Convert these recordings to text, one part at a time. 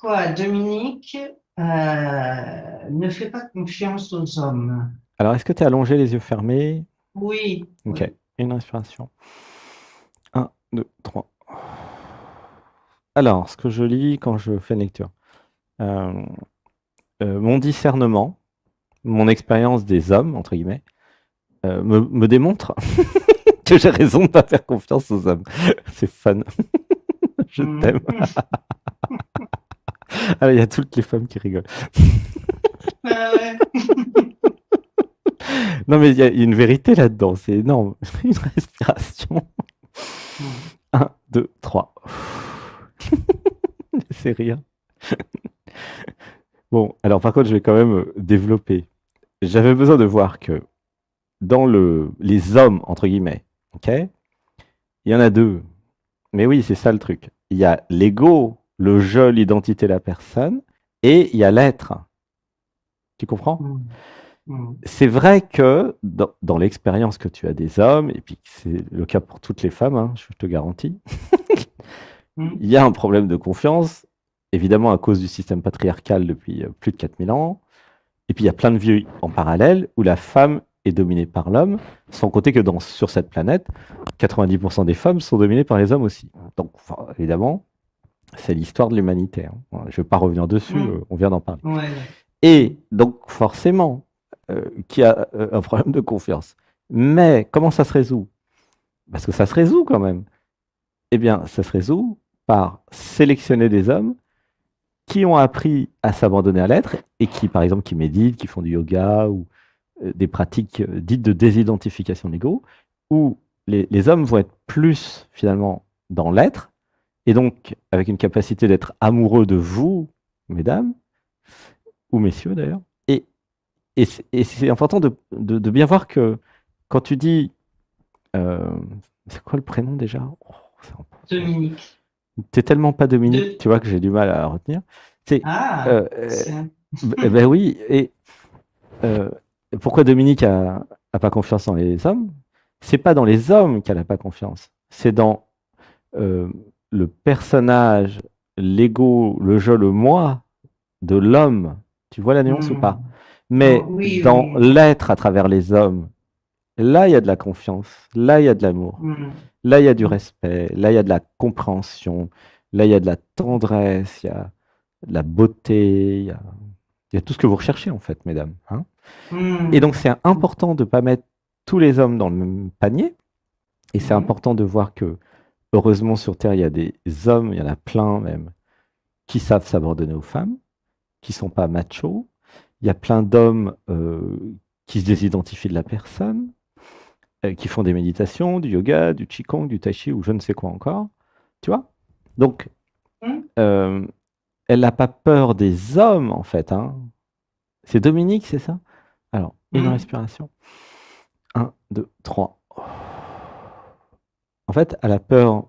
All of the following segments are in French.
pourquoi Dominique ne fait pas confiance aux hommes? Alors, est-ce que tu es allongé, les yeux fermés? Oui, Ok, oui. une inspiration. Un, 2, 3. Alors, ce que je lis quand je fais une lecture. Euh, mon discernement, mon expérience des hommes, entre guillemets, me démontre que j'ai raison de ne pas faire confiance aux hommes. C'est fun, je t'aime. Mhm. Ah, il y a toutes les femmes qui rigolent. Ah ouais. Non, mais il y a une vérité là-dedans, c'est énorme. Une respiration. Mhm. Un, 2, 3. C'est rien. Bon, alors par contre, je vais quand même développer. J'avais besoin de voir que dans les hommes, entre guillemets, ok, il y en a deux. Mais oui, c'est ça le truc. Il y a l'ego, le je, l'identité, la personne, et il y a l'être. Tu comprends? Mhm. Mhm. C'est vrai que dans l'expérience que tu as des hommes, et puis c'est le cas pour toutes les femmes, hein, je te garantis, Mhm. il y a un problème de confiance, évidemment à cause du système patriarcal depuis plus de 4000 ans. Et puis il y a plein de vies en parallèle où la femme est dominée par l'homme, sans compter que sur cette planète, 90% des femmes sont dominées par les hommes aussi. Donc enfin, évidemment, c'est l'histoire de l'humanité, hein. Je ne vais pas revenir dessus, Mhm. on vient d'en parler. Ouais, ouais. Et Mhm. donc forcément, qui a un problème de confiance. Mais comment ça se résout? Parce que ça se résout quand même. Eh bien, ça se résout par sélectionner des hommes qui ont appris à s'abandonner à l'être et qui, par exemple, qui méditent, qui font du yoga ou des pratiques dites de désidentification de l'ego, où les hommes vont être plus finalement dans l'être et donc avec une capacité d'être amoureux de vous, mesdames, ou messieurs d'ailleurs. Et c'est important de bien voir que quand tu dis, euh, c'est quoi le prénom déjà? Oh, Dominique. t'es tellement pas Dominique, De... tu vois, que j'ai du mal à retenir. C'est, Ah, euh, euh, c'est... ben oui, et euh, pourquoi Dominique a pas confiance dans les hommes? C'est pas dans les hommes qu'elle a pas confiance, c'est dans euh, le personnage, l'ego, le je, le moi de l'homme. Tu vois la nuance ou pas? Mhm. Oh, Mais oui, dans oui. l'être à travers les hommes, là, il y a de la confiance, là, il y a de l'amour, Mhm. là, il y a du Mhm. respect, là, il y a de la compréhension, là, il y a de la tendresse, il y a de la beauté, il y a tout ce que vous recherchez, en fait, mesdames, hein. Et donc, Mhm. c'est important de ne pas mettre tous les hommes dans le même panier. Et c'est Mhm. important de voir que, heureusement, sur Terre, il y a des hommes, il y en a plein même, qui savent s'abandonner aux femmes, qui ne sont pas machos. Il y a plein d'hommes qui se désidentifient de la personne, qui font des méditations, du yoga, du qigong, du tai chi ou je ne sais quoi encore. Tu vois? Donc, Mhm. euh, elle n'a pas peur des hommes, en fait, hein. C'est Dominique, c'est ça? Alors, une Mhm. respiration. Un, 2, 3. En fait, elle a peur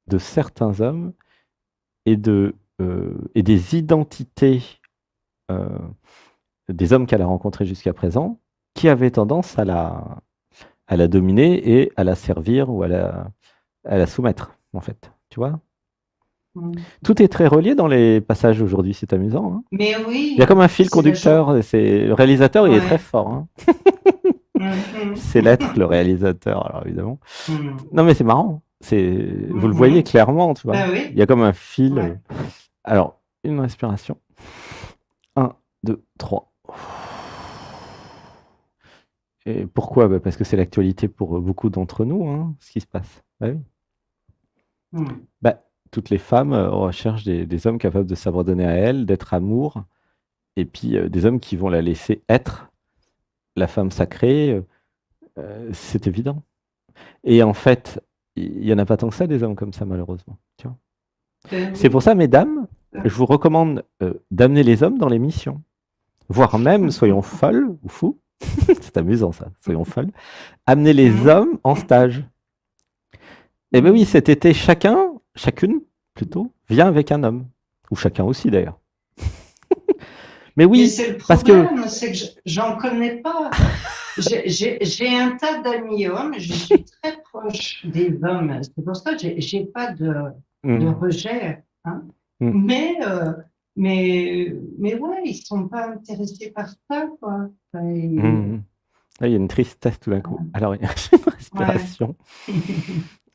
de certains hommes et des identités euh, des hommes qu'elle a rencontrés jusqu'à présent qui avaient tendance à la dominer et à la servir ou à la soumettre, en fait. Tu vois? Mhm. Tout est très relié dans les passages aujourd'hui, c'est amusant, hein. Mais Il y a oui, comme un fil c'est la journée. conducteur, le réalisateur, il est très Ouais. fort, hein. Mhm. C'est l'être, le réalisateur, alors évidemment. Mhm. Non, mais c'est marrant. Vous le voyez Mhm. clairement, tu vois. Ben Il y oui, a comme un fil. ouais. Alors, une respiration. Un, 2, 3. Et pourquoi? Bah, parce que c'est l'actualité pour beaucoup d'entre nous, hein, ce qui se passe. Bah oui. Mhm. Bah, toutes les femmes recherchent des hommes capables de s'abandonner à elles, d'être amour, et puis des hommes qui vont la laisser être la femme sacrée, c'est évident. Et en fait, il n'y en a pas tant que ça des hommes comme ça, malheureusement. Tu vois. Ben C'est pour oui. ça, mesdames, je vous recommande d'amener les hommes dans les missions. Voire même, soyons folles ou fous, c'est amusant ça, soyons folles, amener les Mhm. hommes en stage. Eh bien oui, Mhm. cet été, chacune plutôt, vient avec un homme. Ou chacun aussi d'ailleurs. Mais Mais oui, c'est le parce que... problème, c'est que j'en connais pas. J'ai un tas d'amis hommes, je suis très proche des hommes. C'est pour ça que j'ai pas de Hmm, rejet, hein. hmm, Mais mais ouais, ils sont pas intéressés par ça, quoi. Là, il y a une tristesse tout d'un coup. Alors, il y a une respiration.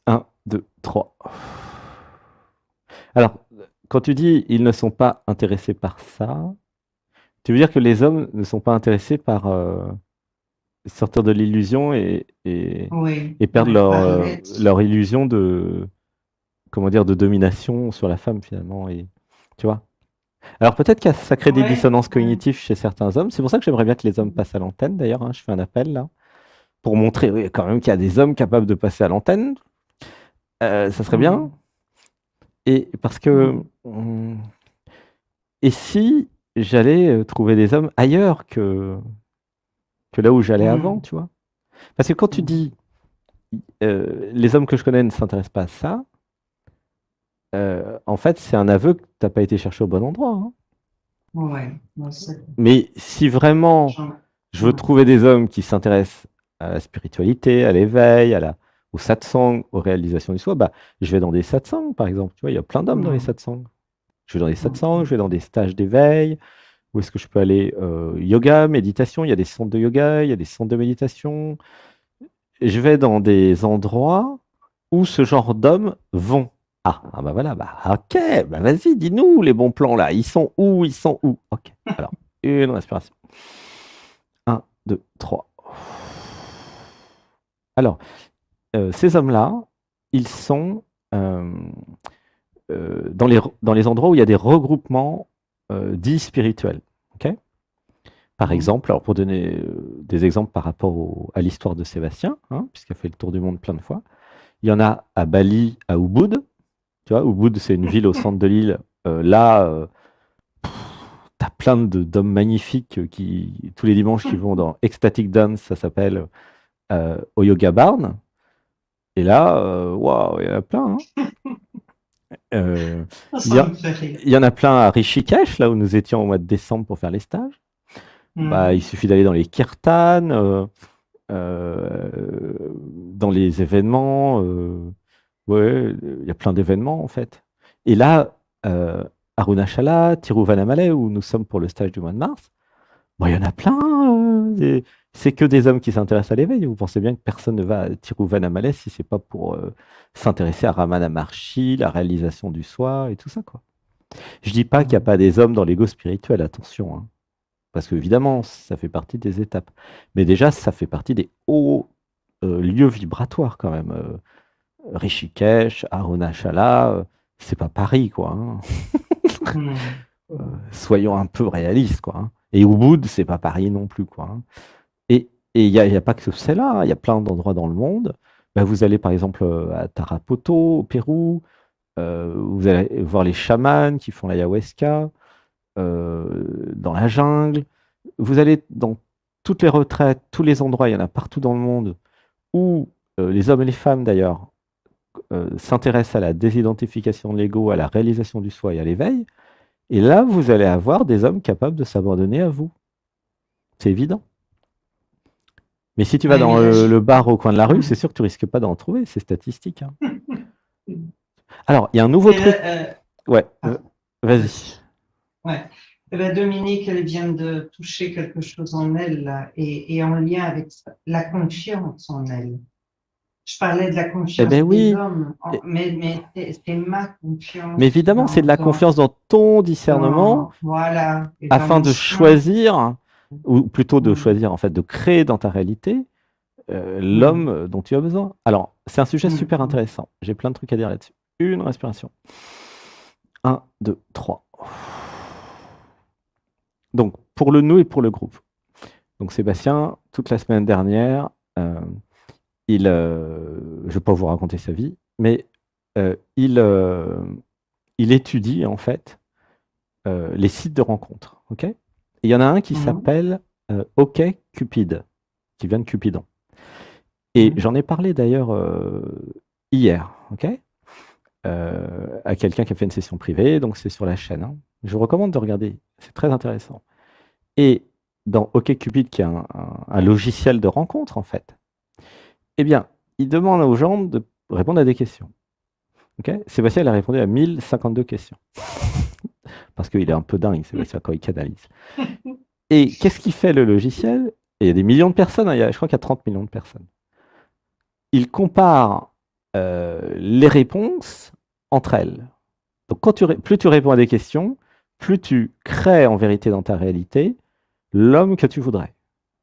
1, 2, 3. Alors, quand tu dis ils ne sont pas intéressés par ça, tu veux dire que les hommes ne sont pas intéressés par sortir de l'illusion et Oui, perdre ouais, par l'être. leur illusion de, comment dire, de domination sur la femme finalement. Et, tu vois? Alors peut-être que ça crée des Ouais, dissonances ouais. cognitives chez certains hommes. C'est pour ça que j'aimerais bien que les hommes passent à l'antenne d'ailleurs, hein. Je fais un appel là, pour montrer oui, quand même qu'il y a des hommes capables de passer à l'antenne. Ça serait bien. Et parce que et si j'allais trouver des hommes ailleurs que là où j'allais avant, tu vois? Parce que quand tu dis les hommes que je connais ne s'intéressent pas à ça, en fait, c'est un aveu que tu n'as pas été chercher au bon endroit, hein. Ouais, Mais si vraiment je veux trouver des hommes qui s'intéressent à la spiritualité, à l'éveil, au satsang, aux réalisations du soi, bah, je vais dans des satsangs, par exemple. Tu vois, il y a plein d'hommes dans les satsangs. Je vais dans des satsangs, je vais dans des stages d'éveil. Où est-ce que je peux aller yoga, méditation, il y a des centres de yoga, il y a des centres de méditation. Je vais dans des endroits où ce genre d'hommes vont. Ah bah voilà, bah ok, bah vas-y, dis-nous les bons plans là. Ils sont où? Ils sont où? Ok. Alors, une respiration. 1, 2, 3. Alors, ces hommes-là, ils sont dans les endroits où il y a des regroupements dits spirituels. Ok. Par exemple, alors pour donner des exemples par rapport à l'histoire de Sébastien, hein, puisqu'il a fait le tour du monde plein de fois, il y en a à Bali, à Ubud. Tu vois, Ubud, c'est une ville au centre de l'île. Là, tu as plein d'hommes magnifiques qui, tous les dimanches, qui vont dans Ecstatic Dance, ça s'appelle, au Yoga Barn. Et là, waouh, il y en a plein, hein. Il y, ça me fait rire. il y en a plein à Rishikesh, là où nous étions au mois de décembre pour faire les stages. Bah, il suffit d'aller dans les kirtans, dans les événements. Ouais, il y a plein d'événements en fait. Et là, Arunachala, Tiruvannamalai, où nous sommes pour le stage du mois de mars, bon, il y en a plein. C'est que des hommes qui s'intéressent à l'éveil. Vous pensez bien que personne ne va à Tiruvannamalai si c'est pas pour s'intéresser à Ramana Maharshi, la réalisation du soi et tout ça, quoi. Je dis pas qu'il n'y a pas des hommes dans l'ego spirituel, attention, hein. Parce que évidemment, ça fait partie des étapes. Mais déjà, ça fait partie des hauts lieux vibratoires quand même. Rishikesh, Arunachala, c'est pas Paris, quoi, hein. Soyons un peu réalistes, quoi, hein. Et Ubud, c'est pas Paris non plus, quoi, hein. Et il n'y a pas que celle-là, hein. Il y a plein d'endroits dans le monde. Bah, vous allez par exemple à Tarapoto, au Pérou. Vous allez voir les chamans qui font l'ayahuasca dans la jungle. Vous allez dans toutes les retraites, tous les endroits, il y en a partout dans le monde, où les hommes et les femmes d'ailleurs s'intéressent à la désidentification de l'ego, à la réalisation du soi et à l'éveil. Et là, vous allez avoir des hommes capables de s'abandonner à vous. C'est évident. Mais si tu vas dans le bar au coin de la rue, c'est sûr que tu risques pas d'en trouver, c'est statistique, hein. Alors, il y a un nouveau truc. Ouais, vas-y. Ouais. Eh ben, Dominique, elle vient de toucher quelque chose en elle là, et en lien avec la confiance en elle. Je parlais de la confiance ben oui. des hommes, mais c'est ma confiance. Mais évidemment, c'est de la confiance dans ton discernement, voilà, afin de choisir, ou plutôt de choisir, en fait, de créer dans ta réalité l'homme dont tu as besoin. Alors, c'est un sujet super intéressant. J'ai plein de trucs à dire là-dessus. Une respiration. 1, 2, 3. Donc, pour le nous et pour le groupe. Donc, Sébastien, toute la semaine dernière, je ne vais pas vous raconter sa vie, mais il étudie, en fait, les sites de rencontres. Okay, et il y en a un qui s'appelle OkCupid, qui vient de Cupidon. Et j'en ai parlé d'ailleurs hier, okay, à quelqu'un qui a fait une session privée, donc c'est sur la chaîne, hein. Je vous recommande de regarder, c'est très intéressant. Et dans OkCupid, qui est un logiciel de rencontre, en fait, eh bien, il demande aux gens de répondre à des questions. Okay, Sébastien, il a répondu à 1052 questions. parce qu'il est un peu dingue, Sébastien, quand il canalise. Et qu'est-ce qu'il fait le logiciel? Et il y a des millions de personnes, hein, je crois qu'il y a 30 millions de personnes. Il compare les réponses entre elles. Donc plus tu réponds à des questions, plus tu crées en vérité dans ta réalité l'homme que tu voudrais.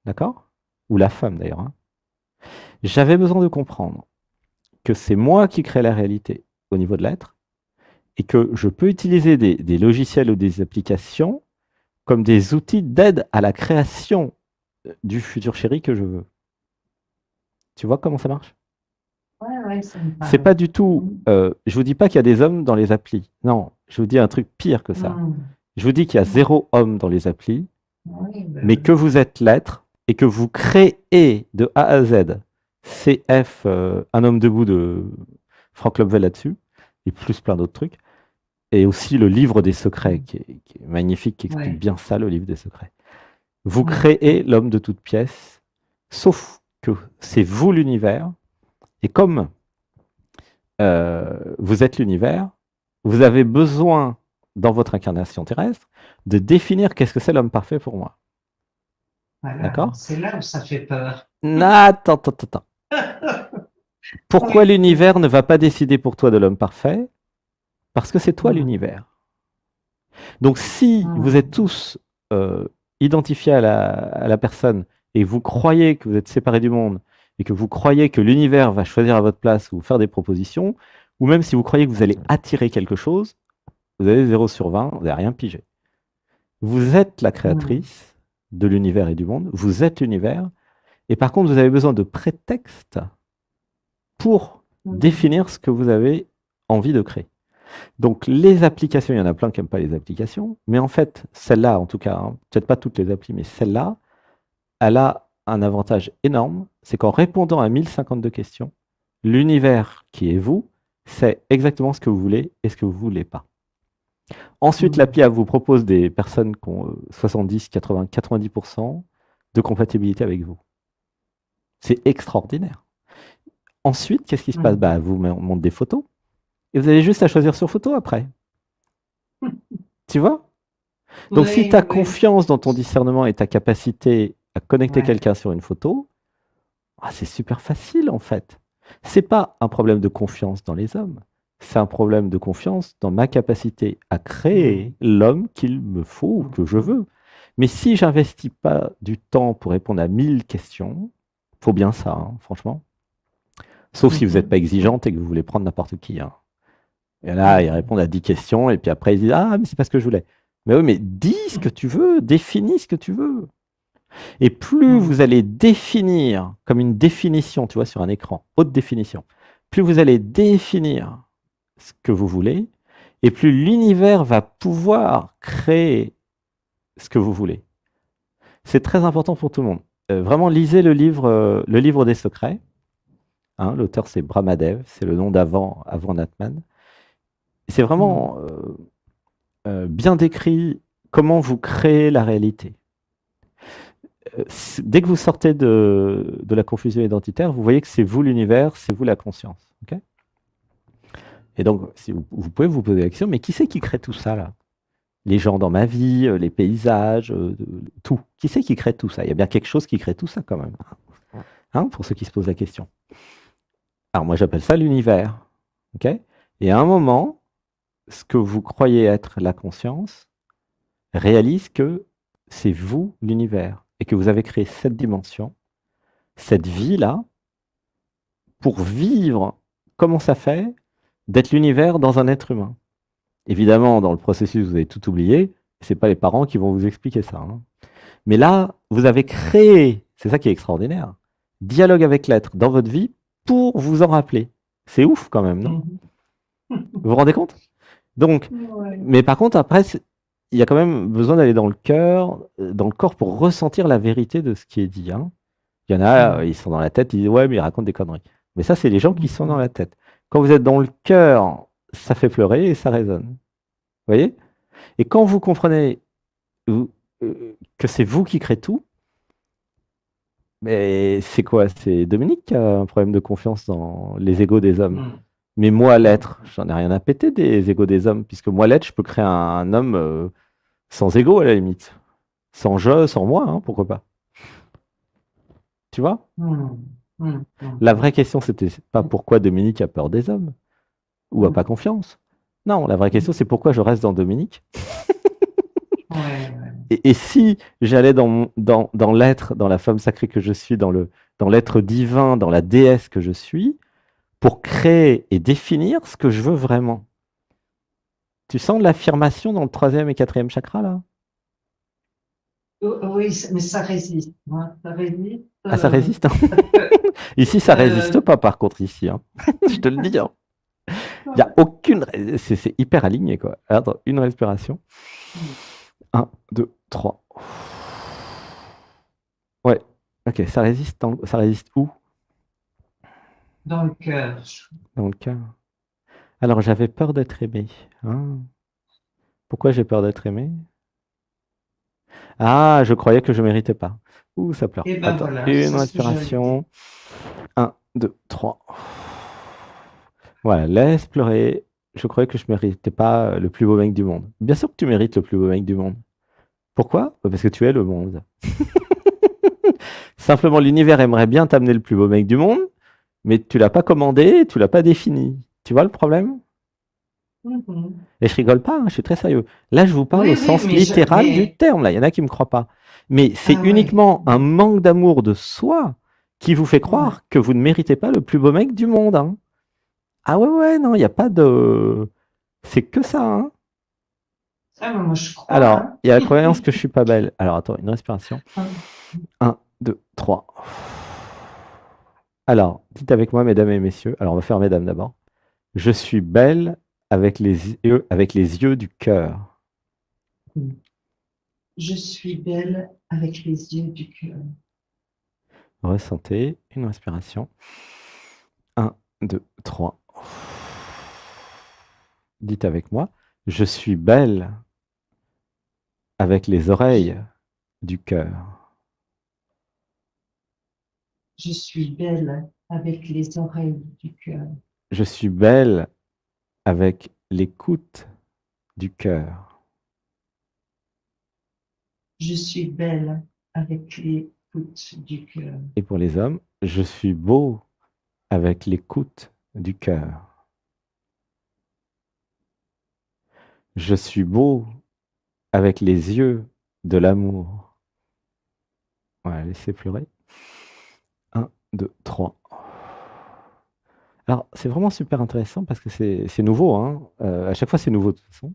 D'accord? Ou la femme d'ailleurs. Hein. J'avais besoin de comprendre que c'est moi qui crée la réalité au niveau de l'être et que je peux utiliser des logiciels ou des applications comme des outils d'aide à la création du futur chéri que je veux. Tu vois comment ça marche? Ouais, ça me C'est parle. pas du tout. Je vous dis pas qu'il y a des hommes dans les applis. Non, je vous dis un truc pire que ça. Je vous dis qu'il y a 0 homme dans les applis, Oui, mais que vous êtes l'être et que vous créez de A à Z. CF, Un homme debout de Frank Lobvel là-dessus, et plus plein d'autres trucs. Et aussi le livre des secrets, qui est magnifique, qui explique bien ça, le livre des secrets. Vous créez l'homme de toute pièce, sauf que c'est vous l'univers, et comme vous êtes l'univers, vous avez besoin, dans votre incarnation terrestre, de définir qu'est-ce que c'est l'homme parfait pour moi. Voilà, d'accord? c'est là où ça fait peur. Attends. Pourquoi l'univers ne va pas décider pour toi de l'homme parfait? Parce que c'est toi l'univers. Donc si vous êtes tous identifiés à la personne et vous croyez que vous êtes séparés du monde et que vous croyez que l'univers va choisir à votre place ou faire des propositions, ou même si vous croyez que vous allez attirer quelque chose, vous avez 0 sur 20, vous n'avez rien pigé. Vous êtes la créatrice de l'univers et du monde, vous êtes l'univers, et par contre vous avez besoin de prétextes pour définir ce que vous avez envie de créer. Donc les applications, il y en a plein qui n'aiment pas les applications, mais en fait, celle-là, en tout cas, hein, peut-être pas toutes les applis, mais celle-là, elle a un avantage énorme, c'est qu'en répondant à 1052 questions, l'univers qui est vous, sait exactement ce que vous voulez et ce que vous ne voulez pas. Ensuite, l'appli vous propose des personnes qui ont 70, 80, 90% de compatibilité avec vous. C'est extraordinaire. Ensuite, qu'est-ce qui se passe? Vous montre des photos et vous avez juste à choisir sur photo après. Tu vois? Donc, si tu as confiance dans ton discernement et ta capacité à connecter quelqu'un sur une photo, c'est super facile en fait. C'est pas un problème de confiance dans les hommes, c'est un problème de confiance dans ma capacité à créer l'homme qu'il me faut, que je veux. Mais si j'investis pas du temps pour répondre à 1000 questions, faut bien ça, hein, franchement. Sauf si vous n'êtes pas exigeante et que vous voulez prendre n'importe qui. Hein. Et là, ils répondent à 10 questions et puis après, ils disent « Ah, mais c'est pas ce que je voulais. » Mais oui, mais dis ce que tu veux, définis ce que tu veux. Et plus vous allez définir, comme une définition, tu vois, sur un écran, haute définition, plus vous allez définir ce que vous voulez, et plus l'univers va pouvoir créer ce que vous voulez. C'est très important pour tout le monde. Vraiment, lisez le livre des secrets. Hein, l'auteur, c'est Brahmadev, c'est le nom avant Natman. C'est vraiment bien décrit comment vous créez la réalité. Dès que vous sortez de la confusion identitaire, vous voyez que c'est vous l'univers, c'est vous la conscience. Okay, et donc, si vous pouvez vous poser la question, mais qui c'est qui crée tout ça là? Les gens dans ma vie, les paysages, tout. Qui c'est qui crée tout ça? Il y a bien quelque chose qui crée tout ça quand même. Hein, pour ceux qui se posent la question. Alors moi j'appelle ça l'univers. Okay, et à un moment, ce que vous croyez être la conscience réalise que c'est vous l'univers et que vous avez créé cette dimension, cette vie-là, pour vivre comment ça fait d'être l'univers dans un être humain. Évidemment, dans le processus, vous avez tout oublié, ce n'est pas les parents qui vont vous expliquer ça. Hein. Mais là, vous avez créé, c'est ça qui est extraordinaire, dialogue avec l'être dans votre vie pour vous en rappeler. C'est ouf quand même, non? Vous vous rendez compte? Donc, mais par contre, après, il y a quand même besoin d'aller dans le cœur, dans le corps pour ressentir la vérité de ce qui est dit. Hein. Il y en a, ils sont dans la tête, ils disent ouais, mais ils racontent des conneries. Mais ça, c'est les gens qui sont dans la tête. Quand vous êtes dans le cœur, ça fait pleurer et ça résonne. Vous voyez? Et quand vous comprenez que c'est vous qui créez tout, mais c'est quoi? C'est Dominique qui a un problème de confiance dans les égos des hommes. Mais moi, l'être, j'en ai rien à péter des égos des hommes, puisque moi, l'être, je peux créer un homme sans ego à la limite. Sans je, sans moi, hein, pourquoi pas. Tu vois? Hmm, hmm, La hmm, vraie question, c'était pas pourquoi Dominique a peur des hommes ou a hmm. pas confiance. Non, la vraie question, c'est pourquoi je reste dans Dominique. Ouais, ouais. Et si j'allais dans l'être, dans la femme sacrée que je suis, dans l'être divin, dans la déesse que je suis, pour créer et définir ce que je veux vraiment. Tu sens l'affirmation dans le troisième et quatrième chakra, là? Oui, mais ça résiste, hein, ça résiste. Ah, ça résiste, hein. Parce que, Ici, ça résiste euh, pas, par contre, ici, hein. Je te le dis, hein. Il n'y a aucune... C'est hyper aligné, quoi. Attends, une respiration. Un, deux, trois. Ouais, ok, ça résiste où? dans le cœur. Dans le cœur. Alors, j'avais peur d'être aimé, hein. Pourquoi j'ai peur d'être aimé? Ah, je croyais que je méritais pas. Ouh, ça pleure. Et ben Attends, voilà, une c'est ce que j'allais dire. respiration. Un, deux, trois. Voilà, laisse pleurer. Je croyais que je méritais pas le plus beau mec du monde. Bien sûr que tu mérites le plus beau mec du monde. Pourquoi? Parce que tu es le monde. Simplement, l'univers aimerait bien t'amener le plus beau mec du monde, mais tu l'as pas commandé, tu l'as pas défini. Tu vois le problème? Mhm. Et je rigole pas, hein, je suis très sérieux. Là, je vous parle au Oui, oui, sens littéral du mais terme. Là, il y en a qui me croient pas. Mais c'est ah ouais, uniquement un manque d'amour de soi qui vous fait ouais. croire que vous ne méritez pas le plus beau mec du monde, hein. Ah ouais, ouais, non, il n'y a pas de... C'est que ça, hein. Ah, mais moi je crois, Alors, hein. il y a la croyance que je suis pas belle. Alors, attends, une respiration. Un, deux, trois. Alors, dites avec moi, mesdames et messieurs. Alors, on va faire mesdames d'abord. Je suis belle avec les yeux du cœur. Je suis belle avec les yeux du cœur. Ressentez une respiration. Un, deux, trois. Dites avec moi. Je suis belle avec les oreilles du cœur. Je suis belle avec les oreilles du cœur. Je suis belle avec l'écoute du cœur. Je suis belle avec l'écoute du cœur. Et pour les hommes, je suis beau avec l'écoute du cœur. Je suis beau avec les yeux de l'amour. Voilà, laissez pleurer. Un, deux, trois. Alors, c'est vraiment super intéressant parce que c'est nouveau, hein. À chaque fois, c'est nouveau de toute façon.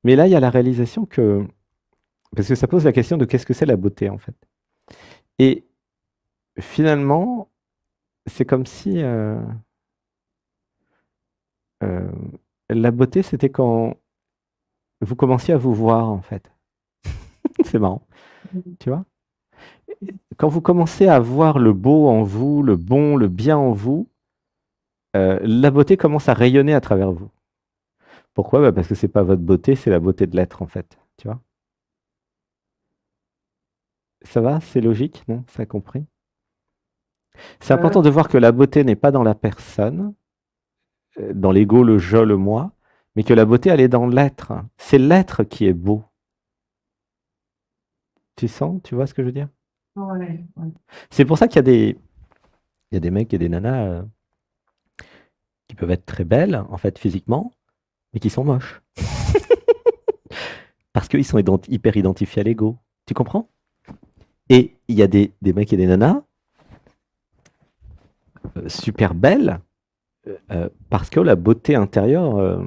Mais là, il y a la réalisation que... Parce que ça pose la question de qu'est-ce que c'est la beauté, en fait. Et finalement, c'est comme si euh, la beauté, c'était quand vous commenciez à vous voir, en fait. C'est marrant, tu vois? Quand vous commencez à voir le beau en vous, le bon, le bien en vous, la beauté commence à rayonner à travers vous. Pourquoi? Bah, parce que c'est pas votre beauté, c'est la beauté de l'être, en fait. Tu vois? Ça va? C'est logique, non? Ça a compris? C'est Euh, important de voir que la beauté n'est pas dans la personne, dans l'ego, le je, le moi, mais que la beauté, elle est dans l'être. C'est l'être qui est beau. Tu sens? Tu vois ce que je veux dire? ouais, ouais. C'est pour ça il y a des mecs et des nanas qui peuvent être très belles, en fait, physiquement, mais qui sont moches. Parce qu'ils sont hyper identifiés à l'ego. Tu comprends? Et il y a des mecs et des nanas super belles parce que la beauté intérieure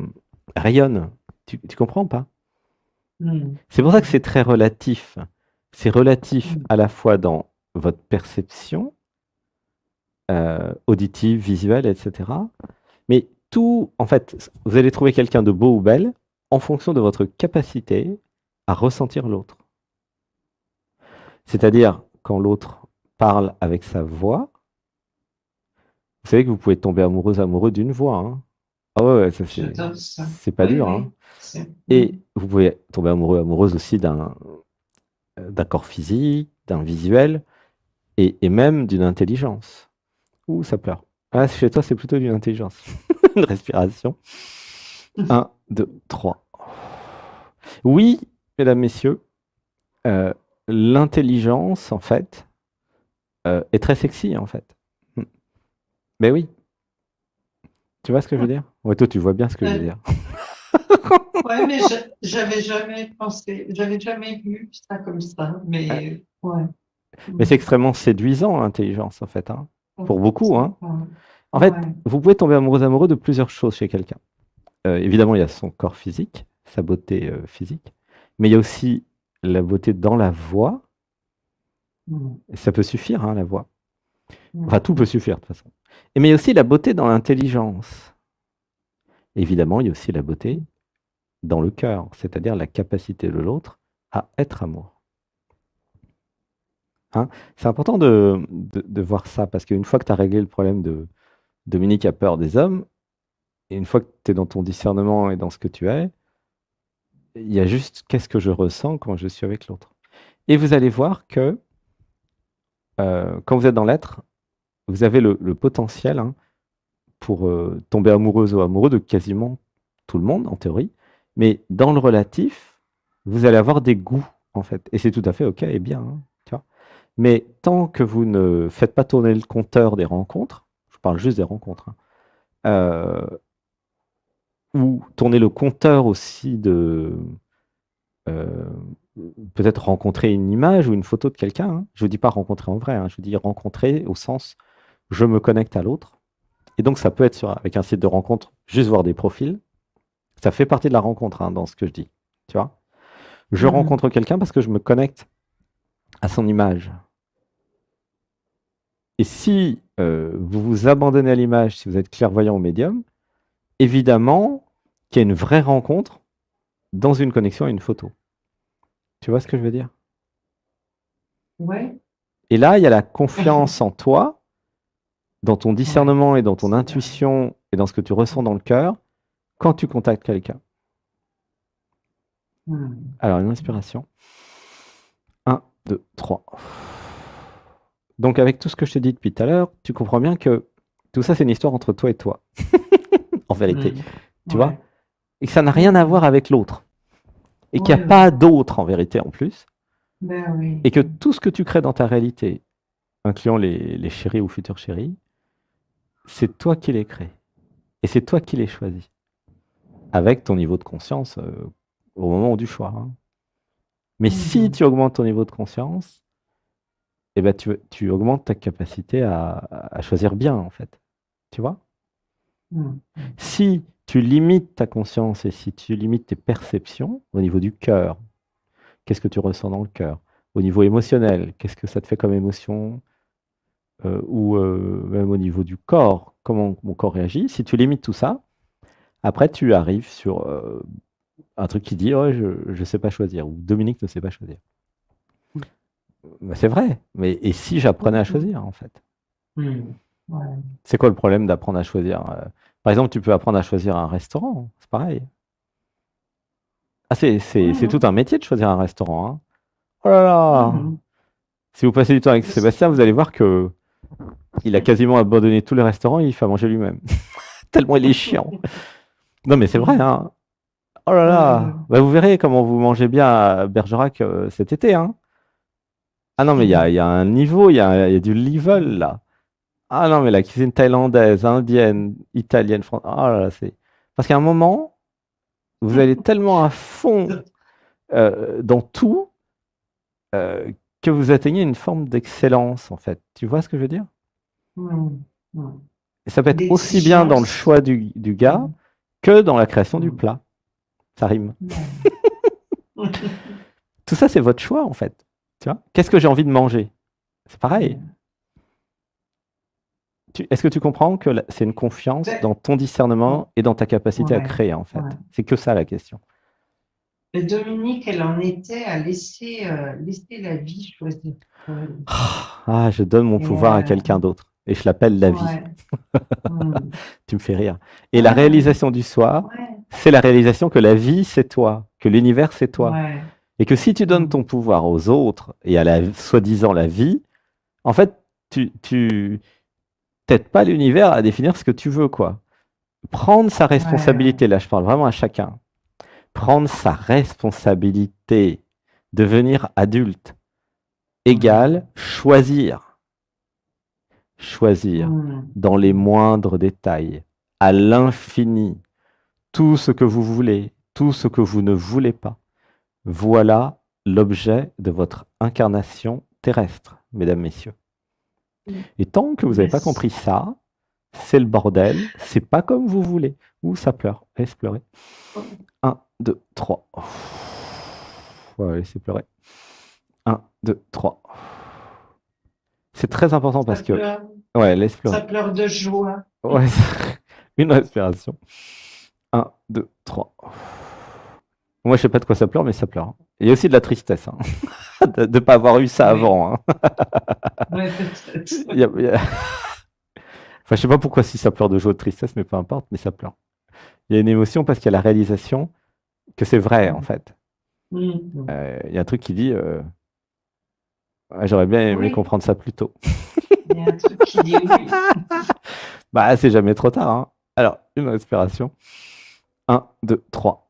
rayonne. Tu comprends pas? Mm. C'est pour ça que c'est très relatif. C'est relatif Mm. à la fois dans votre perception auditive, visuelle, etc. Mais tout, en fait, vous allez trouver quelqu'un de beau ou belle en fonction de votre capacité à ressentir l'autre. C'est-à-dire, quand l'autre parle avec sa voix, vous savez que vous pouvez tomber amoureuse, amoureux d'une voix, hein. Ah ouais, ouais, ça J'adore ça. c'est pas Oui, dur, hein. oui. C'est- Et Mm. vous pouvez tomber amoureux, amoureuse aussi d'un corps physique, d'un visuel, et même d'une intelligence. Ouh, ça pleure. Ah, chez toi, c'est plutôt d'une intelligence. une respiration. 1, 2, 3. Oui, mesdames, messieurs, l'intelligence, en fait, est très sexy, en fait. Mais oui. Tu vois ce que je veux dire? Ouais, toi, tu vois bien ce que je veux dire. Ouais, mais j'avais jamais pensé, j'avais jamais vu ça comme ça, mais ouais. Mais c'est extrêmement séduisant, l'intelligence, en fait, hein. Pour beaucoup, hein. En fait, Ouais. vous pouvez tomber amoureux de plusieurs choses chez quelqu'un. Évidemment, il y a son corps physique, sa beauté physique, mais il y a aussi la beauté dans la voix. Et ça peut suffire, hein, la voix. Enfin, tout peut suffire, de toute façon. Mais il y a aussi la beauté dans l'intelligence. Évidemment, il y a aussi la beauté dans le cœur, c'est-à-dire la capacité de l'autre à être amour. Hein? C'est important de voir ça, parce qu'une fois que tu as réglé le problème de Dominique a peur des hommes, et une fois que tu es dans ton discernement et dans ce que tu es, il y a juste qu'est-ce que je ressens quand je suis avec l'autre. Et vous allez voir que quand vous êtes dans l'être, vous avez le potentiel, hein, pour tomber amoureuse ou amoureux de quasiment tout le monde, en théorie. Mais dans le relatif, vous allez avoir des goûts, en fait. Et c'est tout à fait OK et bien. Hein, tu vois. Mais tant que vous ne faites pas tourner le compteur des rencontres, je parle juste des rencontres, hein, ou tourner le compteur aussi de peut-être rencontrer une image ou une photo de quelqu'un. Hein. Je ne dis pas rencontrer en vrai, hein, je dis rencontrer au sens je me connecte à l'autre. Et donc ça peut être avec un site de rencontre, juste voir des profils. Ça fait partie de la rencontre, hein, dans ce que je dis. Tu vois, je rencontre quelqu'un parce que je me connecte à son image. Et si vous vous abandonnez à l'image, si vous êtes clairvoyant ou médium, évidemment qu'il y a une vraie rencontre dans une connexion à une photo. Tu vois ce que je veux dire? Ouais. Et là, il y a la confiance en toi, dans ton discernement et dans ton intuition et dans ce que tu ressens dans le cœur quand tu contactes quelqu'un. Alors, une inspiration. 1, 2, 3. Donc, avec tout ce que je te dis depuis tout à l'heure, tu comprends bien que tout ça, c'est une histoire entre toi et toi, en vérité. Tu vois? Et que ça n'a rien à voir avec l'autre. Et qu'il n'y a pas d'autre, en vérité, en plus. Et que tout ce que tu crées dans ta réalité, incluant les chéris ou futurs chéris, c'est toi qui les crées. Et c'est toi qui les choisis. Avec ton niveau de conscience au moment du choix. Hein. Mais si tu augmentes ton niveau de conscience, eh ben tu augmentes ta capacité à choisir bien, en fait. Tu vois? Si tu limites ta conscience et si tu limites tes perceptions au niveau du cœur, qu'est-ce que tu ressens dans le cœur? Au niveau émotionnel, qu'est-ce que ça te fait comme émotion? Ou même au niveau du corps, comment mon corps réagit? Si tu limites tout ça, après tu arrives sur un truc qui dit oh, je ne sais pas choisir, ou Dominique ne sait pas choisir. Bah, c'est vrai, mais et si j'apprenais à choisir, en fait? C'est quoi le problème d'apprendre à choisir? Par exemple, tu peux apprendre à choisir un restaurant, c'est pareil. Ah, c'est tout un métier de choisir un restaurant. Hein. Oh là là! Si vous passez du temps avec Sébastien, vous allez voir que il a quasiment abandonné tous les restaurants et il fait à manger lui-même. Tellement il est chiant. Non, mais c'est vrai, hein. Oh là là! Bah, vous verrez comment vous mangez bien à Bergerac cet été, hein. Ah non, mais il y a un niveau, il y a du level là. Ah non, mais la cuisine thaïlandaise, indienne, italienne, française. Oh là là, c'est. Parce qu'à un moment, vous allez tellement à fond dans tout que vous atteignez une forme d'excellence, en fait. Tu vois ce que je veux dire? Et ça peut être aussi bien dans le choix du gars que dans la création du plat. Ça rime. Tout ça, c'est votre choix, en fait. Tu vois? Qu'est-ce que j'ai envie de manger? C'est pareil. Est-ce que tu comprends que c'est une confiance dans ton discernement et dans ta capacité à créer, en fait? C'est que ça, la question. Mais Dominique, elle en était à laisser la vie choisir. Ah, je donne mon pouvoir à quelqu'un d'autre. Et je l'appelle la vie. Tu me fais rire. Et la réalisation du soi, c'est la réalisation que la vie, c'est toi, que l'univers, c'est toi. Et que si tu donnes ton pouvoir aux autres et à la soi-disant la vie, en fait, tu t'aides pas l'univers à définir ce que tu veux, quoi. Prendre sa Ouais, responsabilité, là je parle vraiment à chacun, prendre sa responsabilité, devenir adulte, égale choisir. Choisir dans les moindres détails, à l'infini, tout ce que vous voulez, tout ce que vous ne voulez pas. Voilà l'objet de votre incarnation terrestre, mesdames, messieurs. Et tant que vous n'avez pas compris ça, c'est le bordel, c'est pas comme vous voulez. Ouh, ça pleure, laisse pleurer. 1, 2, 3. Ouais, laissez pleurer. 1, 2, 3. C'est très important parce que... Ouais, laisse pleurer. Ça pleure de joie. Ouais, une respiration. 1, 2, 3. Moi, je sais pas de quoi ça pleure, mais ça pleure. Il y a aussi de la tristesse, hein. de ne pas avoir eu ça avant. Hein. Ouais, peut-être. Enfin, je sais pas pourquoi si ça pleure de joie ou de tristesse, mais peu importe, mais ça pleure. Il y a une émotion parce qu'il y a la réalisation que c'est vrai, en fait. Il y a un truc qui dit j'aurais bien aimé comprendre ça plus tôt. Il y a un truc qui dit oui. Bah, c'est jamais trop tard. Hein. Alors, une respiration. 1, 2, 3.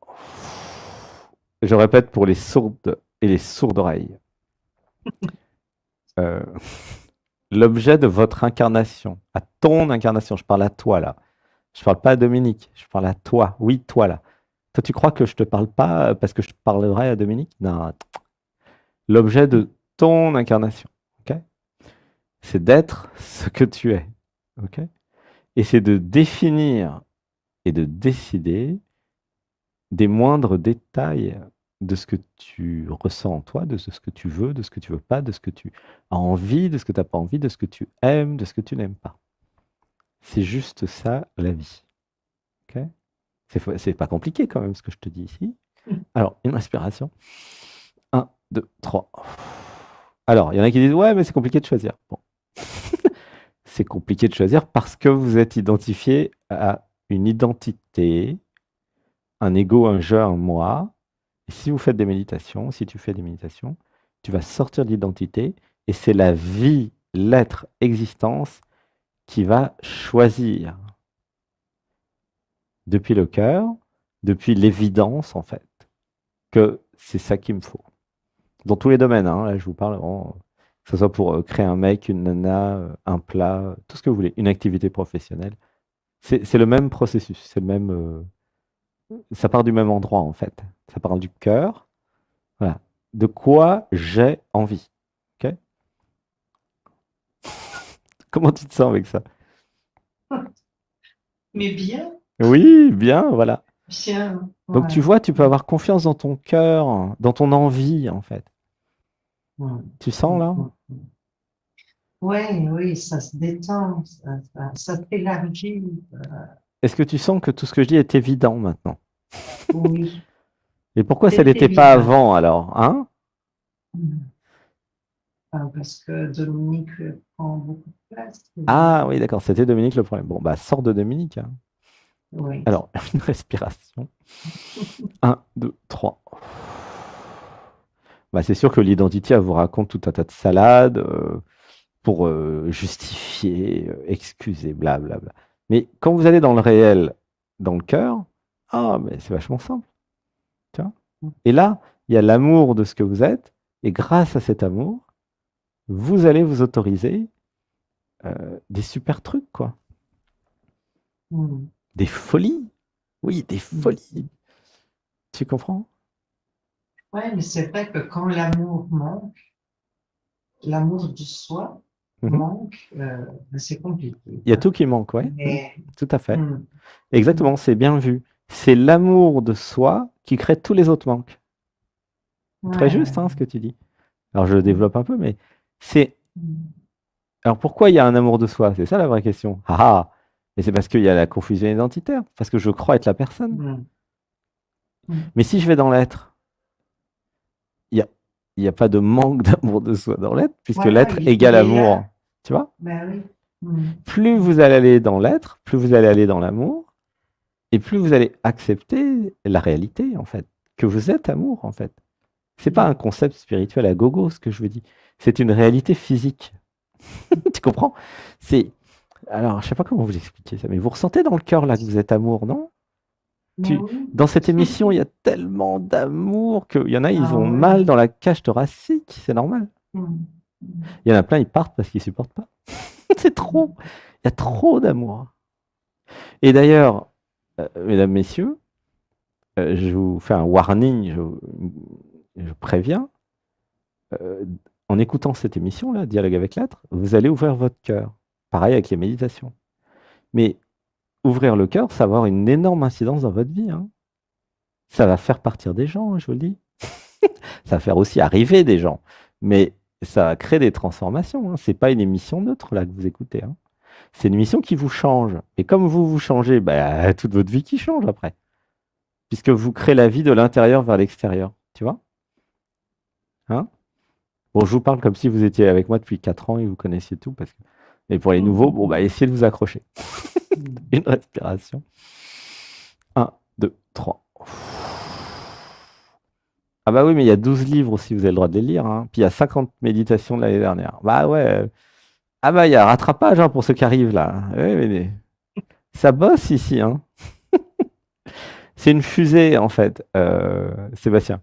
Je répète pour les sourdes et les sourdes oreilles. L'objet de votre incarnation, à ton incarnation, je parle à toi là. Je parle pas à Dominique, je parle à toi. Oui, toi là. Toi, tu crois que je te parle pas parce que je parlerai à Dominique? Non. L'objet de ton incarnation, ok? C'est d'être ce que tu es, ok? Et c'est de définir et de décider des moindres détails de ce que tu ressens en toi, de ce que tu veux, de ce que tu veux pas, de ce que tu as envie, de ce que tu n'as pas envie, de ce que tu aimes, de ce que tu n'aimes pas. C'est juste ça, la vie. Okay, c'est pas compliqué quand même ce que je te dis ici. Alors, une respiration. 1, 2, 3. Alors, il y en a qui disent « Ouais, mais c'est compliqué de choisir. » Bon. C'est compliqué de choisir parce que vous êtes identifié à une identité, un ego, un je, un moi. Et si vous faites des méditations, si tu fais des méditations, tu vas sortir de l'identité et c'est la vie, l'être, existence qui va choisir depuis le cœur, depuis l'évidence en fait, que c'est ça qu'il me faut. Dans tous les domaines, hein, là je vous parle vraiment, que ce soit pour créer un mec, une nana, un plat, tout ce que vous voulez, une activité professionnelle. C'est le même processus, c'est le même... ça part du même endroit en fait. Ça part du cœur. Voilà. De quoi j'ai envie. Ok? Comment tu te sens avec ça? Mais bien. Oui, bien, voilà. Bien. Donc tu vois, tu peux avoir confiance dans ton cœur, dans ton envie en fait. Tu sens là? Oui, ça se détend, ça s'élargit. Est-ce que tu sens que tout ce que je dis est évident maintenant? Oui. Et pourquoi ça C'est n'était pas évident. avant alors, hein? Parce que Dominique prend beaucoup de place. Ah oui, d'accord, c'était Dominique le problème. Bon, bah sors de Dominique. Hein. Oui. Alors, une respiration. 1, 2, 3. Bah, c'est sûr que l'identité, elle vous raconte tout un tas de salades pour justifier, excuser, blablabla. Mais quand vous allez dans le réel, dans le cœur, ah, mais c'est vachement simple. Tu vois? Et là, il y a l'amour de ce que vous êtes, et grâce à cet amour, vous allez vous autoriser des super trucs, quoi. Des folies. Oui, des folies. Tu comprends? Oui, mais c'est vrai que quand l'amour manque, l'amour du soi manque, c'est compliqué. Il y a tout qui manque, ouais. Mais... Tout à fait. Exactement, c'est bien vu. C'est l'amour de soi qui crée tous les autres manques. Très juste, hein, ce que tu dis. Alors, je le développe un peu, mais c'est... Alors, pourquoi il y a un amour de soi? C'est ça la vraie question. Ah ah! Mais c'est parce qu'il y a la confusion identitaire, parce que je crois être la personne. Mais si je vais dans l'être, il n'y a pas de manque d'amour de soi dans l'être, puisque l'être égale amour. Tu vois? Ben oui. Plus vous allez aller dans l'être, plus vous allez aller dans l'amour, et plus vous allez accepter la réalité, en fait, que vous êtes amour, en fait. C'est pas un concept spirituel à gogo, ce que je veux dire. C'est une réalité physique. Tu comprends? C'est Alors, je sais pas comment vous expliquer ça, mais vous ressentez dans le cœur là que vous êtes amour, non? Mais oui. Dans cette émission, il y a tellement d'amour qu'il y en a, ils Ah ont ouais. mal dans la cage thoracique, c'est normal. Mm. Mm. Il y en a plein, ils partent parce qu'ils supportent pas. C'est trop. Il y a trop d'amour. Et d'ailleurs, mesdames, messieurs, je vous fais un warning, je préviens. euh, En écoutant cette émission-là, Dialogue avec l'être, vous allez ouvrir votre cœur. Pareil avec les méditations. Mais ouvrir le cœur, ça va avoir une énorme incidence dans votre vie, hein. Ça va faire partir des gens, hein, je vous le dis. Ça va faire aussi arriver des gens. Mais ça va créer des transformations, hein. C'est pas une émission neutre là que vous écoutez, hein. C'est une émission qui vous change. Et comme vous changez, bah, toute votre vie qui change après. Puisque vous créez la vie de l'intérieur vers l'extérieur. Tu vois? Hein? Bon, je vous parle comme si vous étiez avec moi depuis 4 ans et vous connaissiez tout. Et pour les nouveaux, bon, bah, essayez de vous accrocher. Une respiration. 1, 2, 3. Ah bah oui, mais il y a 12 livres aussi, vous avez le droit de les lire, hein. Puis il y a 50 méditations de l'année dernière. Bah ouais. Ah bah il y a rattrapage, hein, pour ceux qui arrivent là. Oui, mais ça bosse ici, hein. C'est une fusée en fait, Sébastien.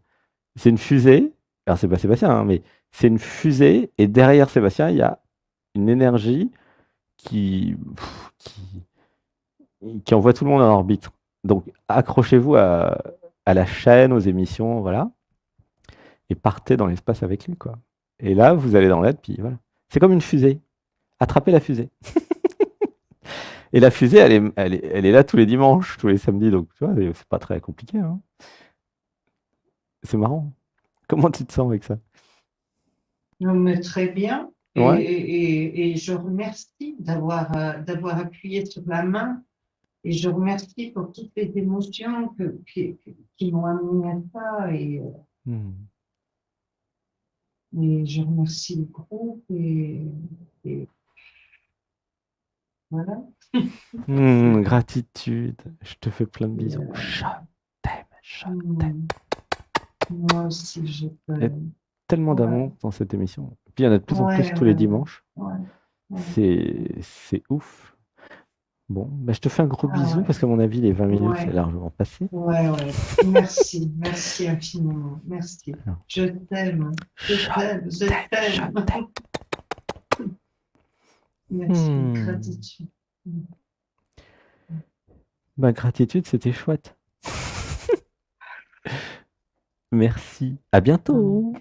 C'est une fusée. Alors c'est pas Sébastien, hein, mais c'est une fusée et derrière Sébastien, il y a une énergie qui, qui envoie tout le monde en orbite. Donc accrochez-vous à la chaîne, aux émissions, voilà, et partez dans l'espace avec lui, quoi. Et là, vous allez dans l'aide, puis voilà. C'est comme une fusée. Attrapez la fusée. Et la fusée, elle est là tous les dimanches, tous les samedis, donc tu vois, c'est pas très compliqué, hein. C'est marrant. Comment tu te sens avec ça? Non, mais très bien. Ouais. Et je remercie d'avoir appuyé sur la main. Et je remercie pour toutes les émotions qui m'ont amené à ça. Hmm. Et je remercie le groupe. Et voilà. Gratitude. Je te fais plein de Et, bisous. Je t'aime. hmm, moi aussi, je Il y a peux. tellement Ouais, d'amour dans cette émission. Puis il y en a de plus en plus ouais, tous les ouais, dimanches. ouais, ouais. C'est ouf. Bon, bah, je te fais un gros Ah bisou ouais, parce qu'à mon avis, les 20 minutes, c'est ouais, largement passé. ouais, ouais. Merci, merci infiniment. Merci. Alors, Je t'aime, je je t'aime, je t'aime, je t'aime. t'aime. Merci, Hmm. gratitude. Bah, gratitude, c'était chouette. Merci. À Hmm. bientôt.